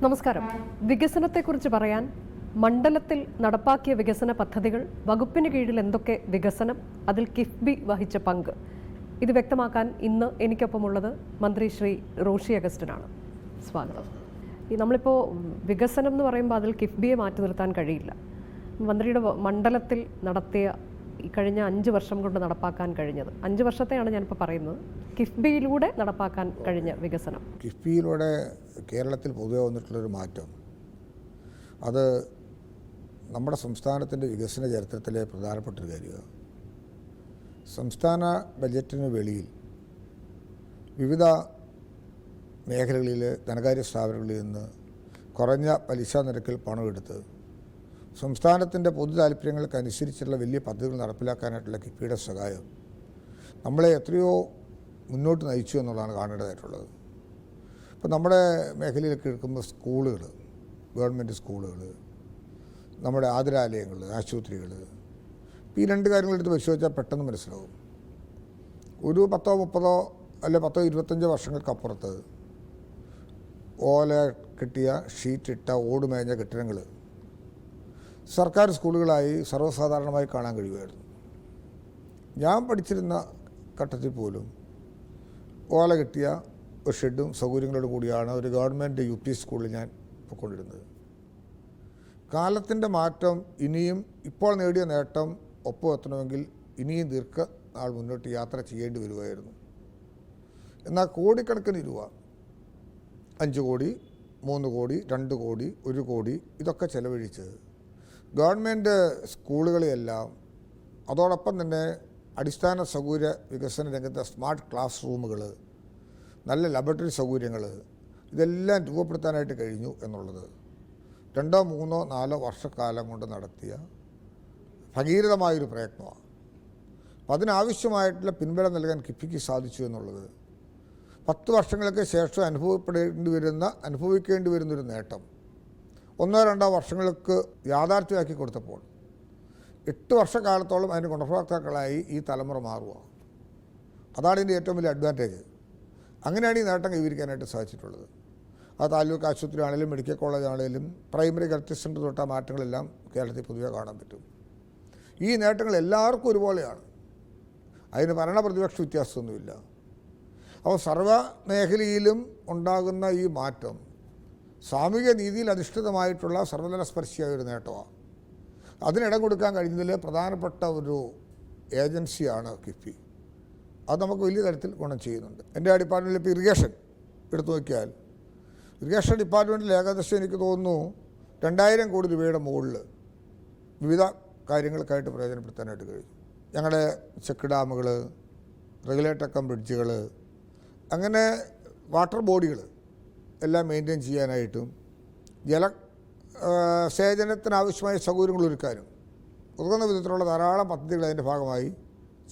നമസ്കാരം. വികസനത്തെക്കുറിച്ച് പറയാൻ മണ്ഡലത്തിൽ നടപ്പാക്കിയ വികസന പദ്ധതികൾ, വകുപ്പിന് കീഴിൽ എന്തൊക്കെ വികസനം, അതിൽ കിഫ്ബി വഹിച്ച പങ്ക്, ഇത് വ്യക്തമാക്കാൻ ഇന്ന് എനിക്കൊപ്പമുള്ളത് മന്ത്രി ശ്രീ റോഷി അഗസ്റ്റിനാണ്. സ്വാഗതം. നമ്മളിപ്പോൾ വികസനം എന്ന് പറയുമ്പോൾ അതിൽ കിഫ്ബിയെ മാറ്റി നിർത്താൻ കഴിയില്ല. മന്ത്രിയുടെ മണ്ഡലത്തിൽ നടത്തിയ ഈ കഴിഞ്ഞ 5 വർഷം കൊണ്ട് നടപ്പാക്കാൻ കഴിഞ്ഞത്, 5 വർഷത്തെയാണ് ഞാനിപ്പോൾ പറയുന്നത്, കിഫ്ബിയിലൂടെ നടപ്പാക്കാൻ കഴിഞ്ഞ വികസനം. കിഫ്ബിയിലൂടെ കേരളത്തിൽ പൊതുവെ വന്നിട്ടുള്ളൊരു മാറ്റം, അത് നമ്മുടെ സംസ്ഥാനത്തിൻ്റെ വികസന ചരിത്രത്തിലെ പ്രധാനപ്പെട്ടൊരു കാര്യമാണ്. സംസ്ഥാന ബജറ്റിന് വെളിയിൽ വിവിധ മേഖലകളിൽ ധനകാര്യ സ്ഥാപനങ്ങളിൽ നിന്ന് കുറഞ്ഞ പലിശ നിരക്കിൽ പണമെടുത്ത് സംസ്ഥാനത്തിൻ്റെ പൊതു താല്പര്യങ്ങൾക്കനുസരിച്ചുള്ള വലിയ പദ്ധതികൾ നടപ്പിലാക്കാനായിട്ടുള്ള കിഫ്ബിയുടെ സഹായം നമ്മളെ എത്രയോ മുന്നോട്ട് നയിച്ചു എന്നുള്ളതാണ് കാണേണ്ടതായിട്ടുള്ളത്. ഇപ്പോൾ നമ്മുടെ മേഖലയിലൊക്കെ എടുക്കുമ്പോൾ സ്കൂളുകൾ, ഗവൺമെൻറ് സ്കൂളുകൾ, നമ്മുടെ ആതുരാലയങ്ങൾ, ആശുപത്രികൾ, ഈ 2 കാര്യങ്ങളെടുത്ത് പരിശോധിച്ചാൽ പെട്ടെന്ന് മനസ്സിലാവും. ഒരു 10, 30 അല്ലെ 10, 25 വർഷങ്ങൾക്കപ്പുറത്ത് ഓല കെട്ടിയ, ഷീറ്റിട്ട, ഓടുമേഞ്ഞ കെട്ടിടങ്ങൾ സർക്കാർ സ്കൂളുകളായി സർവ്വസാധാരണമായി കാണാൻ കഴിയുമായിരുന്നു. ഞാൻ പഠിച്ചിരുന്ന ഘട്ടത്തിൽ പോലും ഓല കെട്ടിയ ഒരു ഷെഡും സൗകര്യങ്ങളോടും കൂടിയാണ് ഒരു ഗവൺമെൻറ് UP സ്കൂളിൽ ഞാൻ പോയിക്കൊണ്ടിരുന്നത്. കാലത്തിൻ്റെ മാറ്റം ഇനിയും ഇപ്പോൾ നേടിയ നേട്ടം ഒപ്പം എത്തണമെങ്കിൽ ഇനിയും ദീർഘനാൾ മുന്നോട്ട് യാത്ര ചെയ്യേണ്ടി വരുമായിരുന്നു. എന്നാൽ കോടിക്കണക്കിന് രൂപ, 5 കോടി, 3 കോടി, 2 കോടി, 1 കോടി ഇതൊക്കെ ചെലവഴിച്ച് ഗവൺമെൻറ് സ്കൂളുകളെയെല്ലാം, അതോടൊപ്പം തന്നെ അടിസ്ഥാന സൗകര്യ വികസന രംഗത്തെ സ്മാർട്ട് ക്ലാസ് റൂമുകൾ, നല്ല ലബോറട്ടറി സൗകര്യങ്ങൾ, ഇതെല്ലാം രൂപപ്പെടുത്താനായിട്ട് കഴിഞ്ഞു എന്നുള്ളത് 2, 3, 4 വർഷക്കാലം കൊണ്ട് നടത്തിയ ഭഗീരഥമായൊരു പ്രയത്നമാണ്. അപ്പം അതിനാവശ്യമായിട്ടുള്ള പിൻബലം നൽകാൻ കിഫ്ബിക്ക് സാധിച്ചു എന്നുള്ളത് 10 വർഷങ്ങൾക്ക് ശേഷം അനുഭവിക്കേണ്ടി വരുന്നൊരു നേട്ടം 1-2 വർഷങ്ങൾക്ക് യാഥാർത്ഥ്യമാക്കി കൊടുത്തപ്പോൾ 8 വർഷക്കാലത്തോളം അതിന് ഗുണഭോക്താക്കളായി ഈ തലമുറ മാറുക. അതാണ് ഇതിൻ്റെ ഏറ്റവും വലിയ അഡ്വാൻറ്റേജ്. അങ്ങനെയാണ് ഈ നേട്ടം കൈവരിക്കാനായിട്ട് സാധിച്ചിട്ടുള്ളത്. അത് താലൂക്ക് ആശുപത്രി ആണെങ്കിലും മെഡിക്കൽ കോളേജ് ആണെങ്കിലും പ്രൈമറി ഹെൽത്ത് സെൻ്റർ തൊട്ട മാറ്റങ്ങളെല്ലാം കേരളത്തിൽ പൊതുവെ കാണാൻ പറ്റും. ഈ നേട്ടങ്ങൾ എല്ലാവർക്കും ഒരുപോലെയാണ്. അതിന് ഭരണപ്രതിപക്ഷ വ്യത്യാസമൊന്നുമില്ല. അപ്പോൾ സർവ്വ മേഖലയിലും ഉണ്ടാകുന്ന ഈ മാറ്റം സാമൂഹിക നീതിയിൽ അധിഷ്ഠിതമായിട്ടുള്ള സർവ്വതലസ്പർശിയായ ഒരു നേട്ടമാണ്. അതിനിടം കൊടുക്കാൻ കഴിയുന്നതിൽ പ്രധാനപ്പെട്ട ഒരു ഏജൻസിയാണ് കിഫ്ബി. അത് നമുക്ക് വലിയ തരത്തിൽ ഗുണം ചെയ്യുന്നുണ്ട്. എൻ്റെ ഡിപ്പാർട്ട്മെൻറ്റിൽ ഇപ്പോൾ ഇറിഗേഷൻ എടുത്തു നോക്കിയാൽ, ഇറിഗേഷൻ ഡിപ്പാർട്ട്മെൻറ്റിൽ ഏകദേശം എനിക്ക് തോന്നുന്നു 2000 കോടി രൂപയുടെ മുകളിൽ വിവിധ കാര്യങ്ങൾക്കായിട്ട് പ്രയോജനപ്പെടുത്താനായിട്ട് കഴിയും. ഞങ്ങളുടെ ചെക്ക് ഡാമുകൾ, റെഗുലേറ്റർ കം ബ്രിഡ്ജുകൾ, അങ്ങനെ വാട്ടർ ബോഡികൾ എല്ലാം മെയിൻറ്റെയിൻ ചെയ്യാനായിട്ടും സേചനത്തിനാവശ്യമായ സൗകര്യങ്ങൾ ഒരുക്കാനും ഉതകുന്ന വിധത്തിലുള്ള ധാരാളം പദ്ധതികൾ അതിൻ്റെ ഭാഗമായി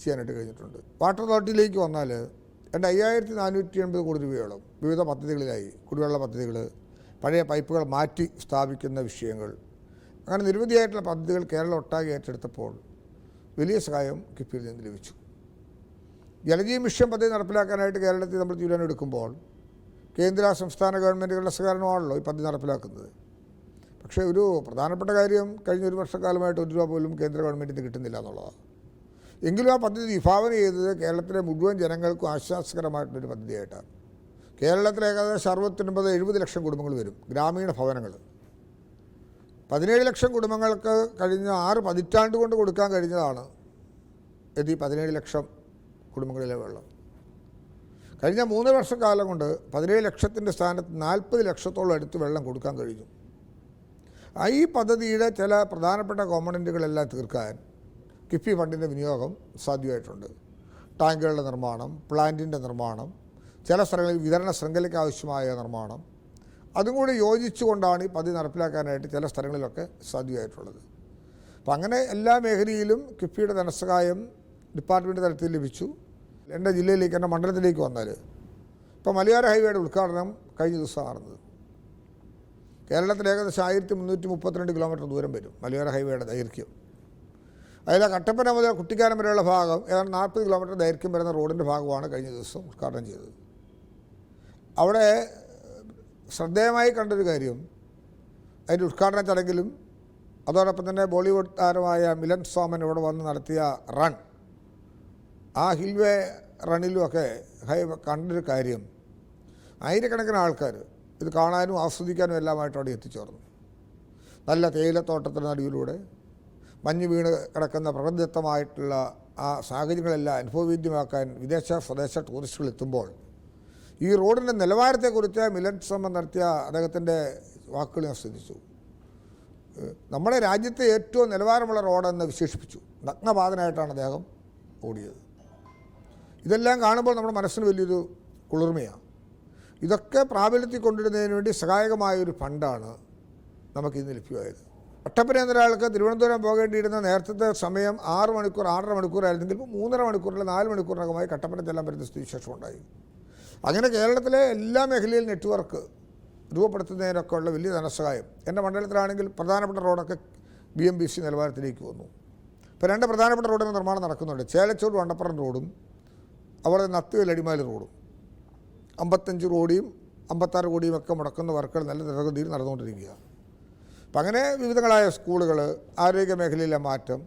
ചെയ്യാനായിട്ട് കഴിഞ്ഞിട്ടുണ്ട്. വാട്ടർ അതോറിറ്റിയിലേക്ക് വന്നാൽ 5480 കോടി രൂപയോളം വിവിധ പദ്ധതികളിലായി, കുടിവെള്ള പദ്ധതികൾ, പഴയ പൈപ്പുകൾ മാറ്റി സ്ഥാപിക്കുന്ന വിഷയങ്ങൾ, അങ്ങനെ നിരവധിയായിട്ടുള്ള പദ്ധതികൾ കേരളം ഒട്ടാകെ ഏറ്റെടുത്തപ്പോൾ വലിയ സഹായം കിഫ്ബിയിൽ നിന്ന് ലഭിച്ചു. ജലജീവൻ മിഷൻ പദ്ധതി നടപ്പിലാക്കാനായിട്ട് കേരളത്തിൽ നമ്മൾ തീരുമാനം എടുക്കുമ്പോൾ കേന്ദ്ര സംസ്ഥാന ഗവൺമെൻറ്റുകളുടെ സഹകരണമാണല്ലോ ഈ പദ്ധതി നടപ്പിലാക്കുന്നത്. പക്ഷേ ഒരു പ്രധാനപ്പെട്ട കാര്യം, കഴിഞ്ഞ 1 വർഷക്കാലമായിട്ട് 1 രൂപ പോലും കേന്ദ്ര ഗവൺമെൻറ്റിന് കിട്ടുന്നില്ല എന്നുള്ളതാണ്. എങ്കിലും ആ പദ്ധതി വിഭാവന ചെയ്തത് കേരളത്തിലെ മുഴുവൻ ജനങ്ങൾക്കും ആശ്വാസകരമായിട്ടൊരു പദ്ധതിയായിട്ടാണ്. കേരളത്തിൽ ഏകദേശം 69-70 ലക്ഷം കുടുംബങ്ങൾ വരും, ഗ്രാമീണ ഭവനങ്ങൾ. 17 ലക്ഷം കുടുംബങ്ങൾക്ക് കഴിഞ്ഞ 6 പതിറ്റാണ്ട് കൊണ്ട് കൊടുക്കാൻ കഴിഞ്ഞതാണ് ഈ 17 ലക്ഷം കുടുംബങ്ങളിലെ വെള്ളം. കഴിഞ്ഞ 3 വർഷക്കാലം കൊണ്ട് 17 ലക്ഷത്തിൻ്റെ സ്ഥാനത്ത് 40 ലക്ഷത്തോളം അടുത്ത് വെള്ളം കൊടുക്കാൻ കഴിഞ്ഞു. ഈ പദ്ധതിയുടെ ചില പ്രധാനപ്പെട്ട കോമ്പണൻറ്റുകളെല്ലാം തീർക്കാൻ കിഫ്ബി ഫണ്ടിൻ്റെ വിനിയോഗം സാധ്യമായിട്ടുണ്ട്. ടാങ്കുകളുടെ നിർമ്മാണം, പ്ലാന്റിൻ്റെ നിർമ്മാണം, ചില സ്ഥലങ്ങളിൽ വിതരണ ശൃംഖലയ്ക്ക് ആവശ്യമായ നിർമ്മാണം, അതും കൂടി യോജിച്ചുകൊണ്ടാണ് ഈ പദ്ധതി നടപ്പിലാക്കാനായിട്ട് ചില സ്ഥലങ്ങളിലൊക്കെ സാധ്യമായിട്ടുള്ളത്. അപ്പം അങ്ങനെ എല്ലാ മേഖലയിലും കിഫ്ബിയുടെ ധനസഹായം ഡിപ്പാർട്ട്മെൻറ്റ് തലത്തിൽ ലഭിച്ചു. എൻ്റെ ജില്ലയിലേക്ക്, എൻ്റെ മണ്ഡലത്തിലേക്ക് വന്നാൽ ഇപ്പോൾ മലയോര ഹൈവേയുടെ ഉദ്ഘാടനം കഴിഞ്ഞ ദിവസം നടന്നത്. കേരളത്തിൽ ഏകദേശം 1332 കിലോമീറ്റർ ദൂരം വരും മലയോര ഹൈവേയുടെ ദൈർഘ്യം. അതിൽ കട്ടപ്പന മുതൽ കുട്ടിക്കാനം വരെയുള്ള ഭാഗം ഏതാണ്ട് 40 കിലോമീറ്റർ ദൈർഘ്യം വരുന്ന റോഡിൻ്റെ ഭാഗമാണ് കഴിഞ്ഞ ദിവസം ഉദ്ഘാടനം ചെയ്തത്. അവിടെ ശ്രദ്ധേയമായി കണ്ടൊരു കാര്യം, അതിൻ്റെ ഉദ്ഘാടന ചടങ്ങിലും അതോടൊപ്പം തന്നെ ബോളിവുഡ് താരമായ മിലൻ സോമൻ ഇവിടെ വന്ന് നടത്തിയ റൺ, ആ ഹിൽവേ റണ്ണിലുമൊക്കെ കണ്ടൊരു കാര്യം, ആയിരക്കണക്കിന് ആൾക്കാർ ഇത് കാണാനും ആസ്വദിക്കാനും എല്ലാമായിട്ട് അവിടെ എത്തിച്ചേർന്നു. നല്ല തേയിലത്തോട്ടത്തിന് നടുവിലൂടെ മഞ്ഞ് വീണ് കിടക്കുന്ന പ്രകൃതിദത്തമായിട്ടുള്ള ആ സാഹചര്യങ്ങളെല്ലാം അനുഭവവേദ്യമാക്കാൻ വിദേശ സ്വദേശ ടൂറിസ്റ്റുകൾ എത്തുമ്പോൾ ഈ റോഡിൻ്റെ നിലവാരത്തെക്കുറിച്ച് മിലൻ സോമൻ നടത്തിയ അദ്ദേഹത്തിൻ്റെ വാക്കുകൾ ഞാൻ ശ്രദ്ധിച്ചു. നമ്മുടെ രാജ്യത്തെ ഏറ്റവും നിലവാരമുള്ള റോഡെന്ന് വിശേഷിപ്പിച്ചു. നഗ്നപാതനായിട്ടാണ് അദ്ദേഹം ഓടിയത്. ഇതെല്ലാം കാണുമ്പോൾ നമ്മുടെ മനസ്സിന് വലിയൊരു കുളിർമയാണ്. ഇതൊക്കെ പ്രാബല്യത്തിൽ കൊണ്ടുവരുന്നതിന് വേണ്ടി സഹായകമായൊരു ഫണ്ടാണ് നമുക്കിന്ന് ലഭ്യമായത്. കട്ടപ്പന എന്നൊരാൾക്ക് തിരുവനന്തപുരം പോകേണ്ടിയിരുന്ന നേരത്തെ സമയം 6 മണിക്കൂർ 6.5 മണിക്കൂറായിരുന്നെങ്കിൽ ഇപ്പോൾ 3.5 മണിക്കൂറിൽ 4 മണിക്കൂറിനകമായി കട്ടപ്പന ചെല്ലാൻ പറ്റുന്ന സ്ഥിതിവിശേഷം ഉണ്ടായി. അങ്ങനെ കേരളത്തിലെ എല്ലാ മേഖലയിൽ നെറ്റ്വർക്ക് രൂപപ്പെടുത്തുന്നതിനൊക്കെ ഉള്ള വലിയ ധനസഹായം. എൻ്റെ മണ്ഡലത്തിലാണെങ്കിൽ പ്രധാനപ്പെട്ട റോഡൊക്കെ BMBC നിലവാരത്തിലേക്ക് വന്നു. ഇപ്പോൾ 2 പ്രധാനപ്പെട്ട റോഡിന് നിർമ്മാണം നടക്കുന്നുണ്ട്. ചേലച്ചൂർ വണ്ടപ്പുറം റോഡും അവിടെ നത്തുകൽ അടിമാലി റോഡും. 55 കോടിയും 56 കോടിയും ഒക്കെ മുടക്കുന്ന വർക്കുകൾ നല്ല ദ്രുതഗതിയിൽ നടന്നുകൊണ്ടിരിക്കുക. അപ്പം അങ്ങനെ വിവിധങ്ങളായ സ്കൂളുകൾ, ആരോഗ്യ മേഖലയിലെ മാറ്റം,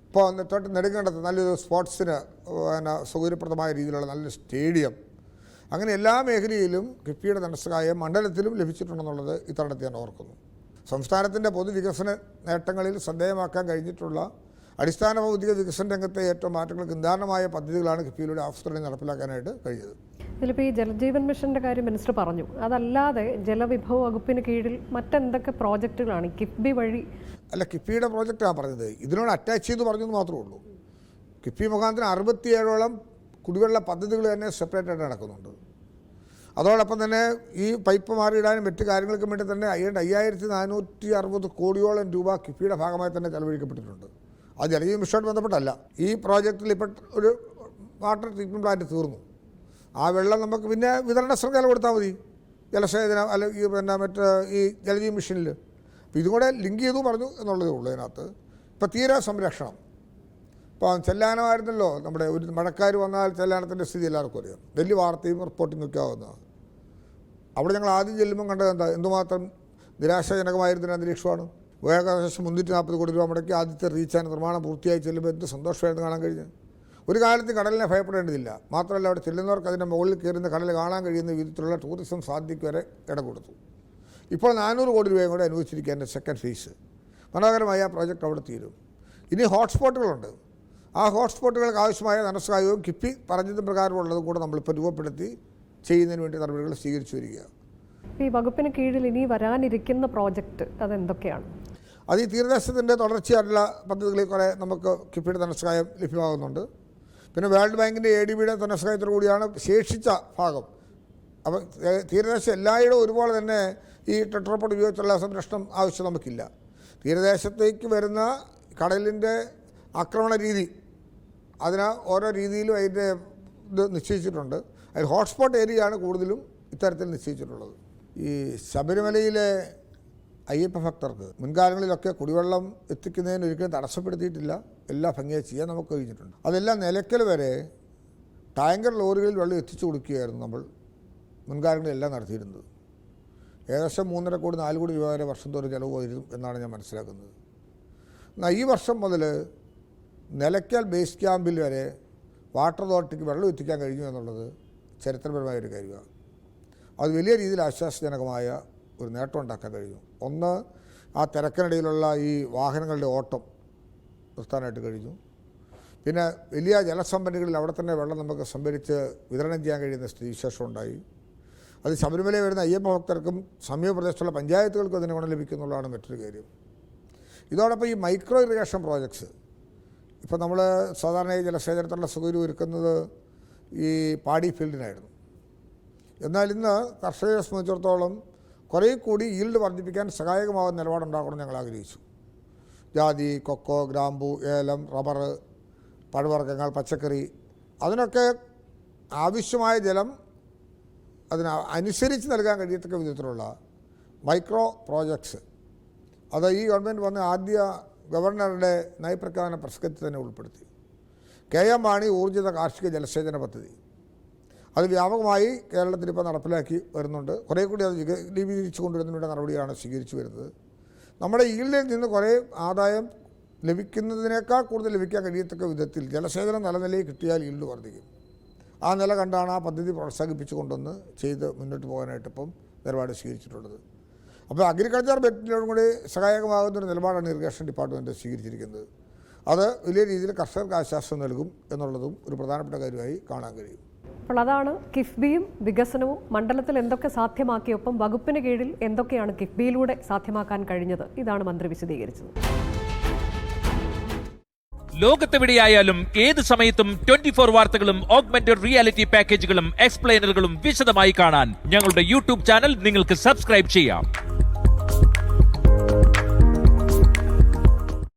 ഇപ്പോൾ തൊട്ട് നെടുങ്കണ്ടത്ത് നല്ലൊരു സ്പോർട്സിന് സൗകര്യപ്രദമായ രീതിയിലുള്ള നല്ലൊരു സ്റ്റേഡിയം, അങ്ങനെ എല്ലാ മേഖലയിലും കിഫ്ബിയുടെ ധനസഹായം മണ്ഡലത്തിലും ലഭിച്ചിട്ടുണ്ടെന്നുള്ളത് ഇത്തവണത്തെ ഞാൻ ഓർക്കുന്നു. സംസ്ഥാനത്തിൻ്റെ പൊതുവികസന നേട്ടങ്ങളിൽ ശ്രദ്ധേയമാക്കാൻ കഴിഞ്ഞിട്ടുള്ള അടിസ്ഥാന ഭൗതിക വികസന രംഗത്തെ ഏറ്റവും മാറ്റങ്ങൾക്ക് നിദാനമായ പദ്ധതികളാണ് കിഫ്ബിയിലൂടെ ആസൂത്രണം നടപ്പിലാക്കാനായിട്ട് കഴിഞ്ഞത്. ഇതിലിപ്പോൾ ഈ ജലജീവൻ മിഷൻ്റെ കാര്യം മിനിസ്റ്റർ പറഞ്ഞു. അതല്ലാതെ ജലവിഭവ വകുപ്പിന് കീഴിൽ മറ്റെന്തൊക്കെ പ്രോജക്റ്റുകളാണ് കിഫ്ബി വഴി? അല്ല, കിഫ്ബിയുടെ പ്രോജക്റ്റാണ് പറഞ്ഞത്. ഇതിനോട് അറ്റാച്ച് ചെയ്ത് പറഞ്ഞെന്ന് മാത്രമേ ഉള്ളൂ. കിഫ്ബി മുഖാന്തരം 67ഓളം കുടിവെള്ള പദ്ധതികൾ തന്നെ സെപ്പറേറ്റ് ആയിട്ട് നടക്കുന്നുണ്ട്. അതോടൊപ്പം തന്നെ ഈ പൈപ്പ് മാറിയിടാനും മറ്റ് കാര്യങ്ങൾക്കും വേണ്ടി തന്നെ 5460 കോടിയോളം രൂപ കിഫ്ബിയുടെ ഭാഗമായി തന്നെ ചെലവഴിക്കപ്പെട്ടിട്ടുണ്ട്. അത് ജലജീവൻ മിഷനുമായിട്ട് ബന്ധപ്പെട്ടല്ല. ഈ പ്രോജക്റ്റിൽ ഇപ്പോൾ ഒരു വാട്ടർ ട്രീറ്റ്മെൻറ്റ് പ്ലാന്റ് തീർന്നു. ആ വെള്ളം നമുക്ക് പിന്നെ വിതരണ ശൃംഖല കൊടുത്താൽ മതി, ജലസേചനം അല്ലെങ്കിൽ മറ്റ് ഈ ജലജീവൻ മിഷനിൽ. അപ്പോൾ ഇതും കൂടെ ലിങ്ക് ചെയ്തു പറഞ്ഞു എന്നുള്ളതേ ഉള്ളൂ. അതിനകത്ത് ഇപ്പോൾ തീര സംരക്ഷണം, ഇപ്പോൾ ചെല്ലാനമായിരുന്നല്ലോ നമ്മുടെ ഒരു മഴക്കാർ വന്നാൽ ചെല്ലാനത്തിൻ്റെ സ്ഥിതി എല്ലാവർക്കും അറിയാം. വലിയ വാർത്തയും റിപ്പോർട്ടിങ്ങൊക്കെ ആവുന്നതാണ്. അവിടെ ഞങ്ങൾ ആദ്യം ചെല്ലുമ്പം കണ്ടത് എന്താ, എന്തുമാത്രം നിരാശാജനകമായിരുന്നൊരു അന്തരീക്ഷമാണ്. ഏകദേശം 340 കോടി രൂപ മുടക്കി ആദ്യത്തെ റീച്ച് ആൻഡ് നിർമ്മാണം പൂർത്തിയായി ചെല്ലുമ്പോൾ എന്ത് സന്തോഷമായിരുന്നു കാണാൻ കഴിഞ്ഞത്. ഒരു കാലത്ത് കടലിനെ ഭയപ്പെടേണ്ടതില്ല. മാത്രമല്ല അവിടെ ചെല്ലുന്നവർക്ക് അതിൻ്റെ മുകളിൽ കയറുന്ന കടൽ കാണാൻ കഴിയുന്ന വിധത്തിലുള്ള ടൂറിസം സാധ്യതയ്ക്ക് വരെ ഇട കൊടുത്തു. ഇപ്പോൾ 400 കോടി രൂപയും കൂടെ അനുവദിച്ചിരിക്കുക. എൻ്റെ സെക്കൻഡ് ഫേസ് മനോഹരമായ ആ പ്രോജക്റ്റ് അവിടെ തീരും. ഇനി ഹോട്ട്സ്പോട്ടുകളുണ്ട്. ആ ഹോട്ട്സ്പോട്ടുകൾക്ക് ആവശ്യമായ ധനസഹായവും കിഫ്ബി പറഞ്ഞതും പ്രകാരമുള്ളതും കൂടെ നമ്മളിപ്പോൾ രൂപപ്പെടുത്തി ചെയ്യുന്നതിന് വേണ്ടി നടപടികൾ സ്വീകരിച്ചു വരിക. ഈ വകുപ്പിന് കീഴിൽ ഇനി വരാനിരിക്കുന്ന പ്രോജക്റ്റ് അതെന്തൊക്കെയാണ്? അത് ഈ തീരദേശത്തിൻ്റെ തുടർച്ചയായിട്ടുള്ള പദ്ധതികളിൽ കുറേ നമുക്ക് കിഫ്ബിയുടെ ധനസഹായം ലഭ്യമാകുന്നുണ്ട്. പിന്നെ വേൾഡ് ബാങ്കിൻ്റെ ADBയുടെ ധനസഹായത്തോടു കൂടിയാണ് ശേഷിച്ച ഭാഗം. അപ്പോൾ തീരദേശം എല്ലായിടവും ഒരുപോലെ തന്നെ ഈ ടെട്രാപോഡ് ഉപയോഗിച്ചുള്ള സംരക്ഷണം ആവശ്യം നമുക്കില്ല. തീരദേശത്തേക്ക് വരുന്ന കടലിൻ്റെ ആക്രമണ രീതി, അതിന് ഓരോ രീതിയിലും അതിൻ്റെ ഇത് നിശ്ചയിച്ചിട്ടുണ്ട്. അതിൽ ഹോട്ട്സ്പോട്ട് ഏരിയയാണ് കൂടുതലും ഇത്തരത്തിൽ നിശ്ചയിച്ചിട്ടുള്ളത്. ഈ ശബരിമലയിലെ അയ്യപ്പ ഭക്തർക്ക് മുൻകാലങ്ങളിലൊക്കെ കുടിവെള്ളം എത്തിക്കുന്നതിന് ഒരിക്കലും തടസ്സപ്പെടുത്തിയിട്ടില്ല. എല്ലാ ഭംഗിയായി ചെയ്യാൻ നമുക്ക് കഴിഞ്ഞിട്ടുണ്ട്. അതെല്ലാം നിലയ്ക്കൽ വരെ ടാങ്കർ ലോറികളിൽ വെള്ളം എത്തിച്ചു കൊടുക്കുകയായിരുന്നു നമ്മൾ മുൻകാലങ്ങളിലെല്ലാം നടത്തിയിരുന്നത്. ഏകദേശം 3.5 കോടി 4 കോടി രൂപ വരെ വർഷം തോറും ചിലവ് വരും എന്നാണ് ഞാൻ മനസ്സിലാക്കുന്നത്. എന്നാൽ ഈ വർഷം മുതൽ നിലയ്ക്കൽ ബേസ് ക്യാമ്പിൽ വരെ വാട്ടർ അതോറിറ്റിക്ക് വെള്ളം എത്തിക്കാൻ കഴിഞ്ഞു എന്നുള്ളത് ചരിത്രപരമായ ഒരു കാര്യമാണ്. അത് വലിയ രീതിയിൽ ആശ്വാസജനകമായ ഒരു നേട്ടം ഉണ്ടാക്കാൻ കഴിഞ്ഞു. ഒന്ന്, ആ തിരക്കിനിടയിലുള്ള ഈ വാഹനങ്ങളുടെ ഓട്ടം നിർത്താനായിട്ട് കഴിഞ്ഞു. പിന്നെ വലിയ ജലസംഭരണികളിൽ അവിടെ തന്നെ വെള്ളം നമുക്ക് സംഭരിച്ച് വിതരണം ചെയ്യാൻ കഴിയുന്ന സ്ഥിതിവിശേഷം ഉണ്ടായി. അത് ശബരിമലയിൽ വരുന്ന അയ്യപ്പ ഭക്തർക്കും സമീപ പ്രദേശത്തുള്ള പഞ്ചായത്തുകൾക്കും അതിന് ഗുണം ലഭിക്കുന്നുള്ളതാണ് മറ്റൊരു കാര്യം. ഇതോടൊപ്പം ഈ മൈക്രോ ഇറിഗേഷൻ പ്രോജക്ട്സ്, ഇപ്പോൾ നമ്മൾ സാധാരണ ജലസേചനത്തിനുള്ള സൗകര്യം ഒരുക്കുന്നത് ഈ പാടി ഫീൽഡിനായിരുന്നു. എന്നാൽ ഇന്ന് കർഷകരെ സംബന്ധിച്ചിടത്തോളം കുറേ കൂടി ഈൽഡ് വർദ്ധിപ്പിക്കാൻ സഹായകമാകുന്ന നിലപാടുണ്ടാകണം ഞങ്ങൾ ആഗ്രഹിച്ചു. ജാതി, കൊക്കോ, ഗ്രാമ്പു, ഏലം, റബ്ബർ, പഴവർഗ്ഗങ്ങൾ, പച്ചക്കറി, അതിനൊക്കെ ആവശ്യമായ ജലം അനുസരിച്ച് നൽകാൻ കഴിയത്തക്ക വിധത്തിലുള്ള മൈക്രോ പ്രോജക്ട്സ് അത് ഈ ഗവൺമെൻറ് വന്ന് ആദ്യ ഗവർണറുടെ നയപ്രഖ്യാപന പ്രസംഗത്തിൽ തന്നെ ഉൾപ്പെടുത്തി. KM മാണി ഊർജിത കാർഷിക ജലസേചന പദ്ധതി, അത് വ്യാപകമായി കേരളത്തിൽ ഇപ്പോൾ നടപ്പിലാക്കി വരുന്നുണ്ട്. കുറേ കൂടി അത് വിപുലീകരിച്ചു കൊണ്ടുവരുന്നതിനുള്ള നടപടിയാണ് സ്വീകരിച്ചു വരുന്നത്. നമ്മുടെ ഈൽഡിൽ നിന്ന് കുറേ ആദായം ലഭിക്കുന്നതിനേക്കാൾ കൂടുതൽ ലഭിക്കാൻ കഴിയത്തക്ക വിധത്തിൽ ജലസേചനം നല്ല നിലയിൽ കിട്ടിയാൽ ഈൽഡ് വർദ്ധിക്കും. ആ നില കണ്ടാണ് ആ പദ്ധതി പ്രോത്സാഹിപ്പിച്ചുകൊണ്ടൊന്ന് ചെയ്ത് മുന്നോട്ട് പോകാനായിട്ട് ഇപ്പം നിലപാട് സ്വീകരിച്ചിട്ടുള്ളത്. അപ്പോൾ അഗ്രികൾച്ചർ ബെറ്റിനോടും കൂടി സഹായകമാകുന്നൊരു നിലപാടാണ് ഇറിഗേഷൻ ഡിപ്പാർട്ട്മെൻറ്റ് സ്വീകരിച്ചിരിക്കുന്നത്. അത് വലിയ രീതിയിൽ കർഷകർക്ക് ആശ്വാസം നൽകും എന്നുള്ളതും ഒരു പ്രധാനപ്പെട്ട കാര്യമായി കാണാൻ കഴിയും. അപ്പോൾ അതാണ് കിഫ്ബിയും വികസനവും മണ്ഡലത്തിൽ എന്തൊക്കെ സാധ്യമാക്കിയൊപ്പം വകുപ്പിന് കീഴിൽ എന്തൊക്കെയാണ് കിഫ്ബിയിലൂടെ സാധ്യമാക്കാൻ കഴിഞ്ഞത്. ഇതാണ് മന്ത്രി വിശദീകരിച്ചത്. ലോകത്തെവിടെയായാലും ഏത് സമയത്തും 24 വാർത്തകളും ഓഗ്മെന്റഡ് റിയാലിറ്റി പാക്കേജുകളും എക്സ്പ്ലെയിനറുകളും വിശദമായി കാണാൻ ഞങ്ങളുടെ യൂട്യൂബ് ചാനൽ നിങ്ങൾക്ക് സബ്സ്ക്രൈബ് ചെയ്യാം.